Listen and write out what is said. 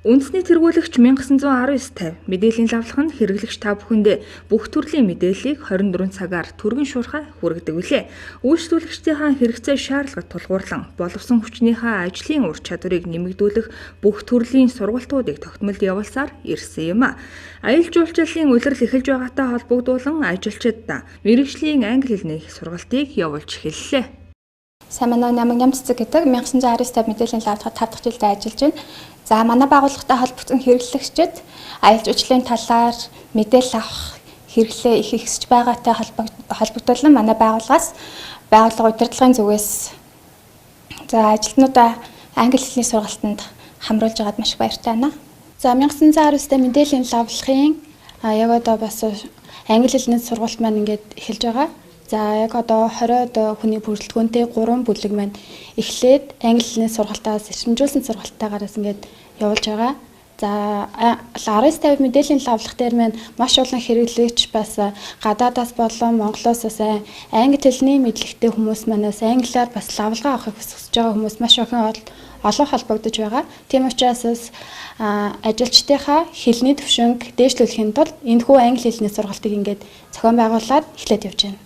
Үндэсний тэргүүлэгч 1919-50 мэдээллийн лавлах нь хэрэглэгч та бүхэндээ бүх төрлийн мэдээллийг 24 цагаар түргэн шуурхай хүргэдэг билээ. Үйлчлүүлэгчдийнхээ хэрэгцээ шаардлагад тулгуурлан боловсон хүчнийхээ ажлын ур чадварыг нэмэгдүүлэх бүх төрлийн сургалтуудыг тогтмолд явуулсаар ирсэн юм. Аялал жуулчлалын улирал эхэлж байгаатай холбогдуулан ажилчид мэргэжлийн англи хэлний сургалтыг явуулж эхэллээ. Сайн манай намайг Нямцэцэг гэдэг 1919-50 мэдээллийн лавлахад 5 дахь жилдээ ажиллаж байна. За манай байгууллагатай холбогдсон хэрэглэгчид аялал жуулчлалын талаар мэдээлэл авах хэрэглээ их ихсэж байгаатай холбогдуулан манай байгууллагаас байгууллага удирдлагын зүгээс за ажилтнуудаа англи хэлний сургалтанд хамруулж байгаад маш их баяртай байна. За 1919-50 мэдээллийн лавлахын яг одоо бас англи хэлний сургалт маань ингээд эхэлж байгаа. За яг одоо 20 хүний бүрэлдэхүүнтэй 3 бүлэг маань эхлээд англи хэлний сургалтаас ирчимжүүлсэн сургалтаагаараас ингээд явуулж байгаа. За 1950 мэдээллийн лавлах дээр маань маш олон хэрэглэгч бас гадаадаас болон Монголоос бас англи хэлний мэдлэгтэй хүмүүс манаас англиар бас лавлгаа авахыг хүсэж байгаа хүмүүс маш олон холбогдож байгаа. Тийм учраас ажилчдынхаа хэлний төвшинг дээшлүүлэхийн тулд энэхүү англи хэлний сургалтыг ингээд зохион байгуулад эхлээд явж байна.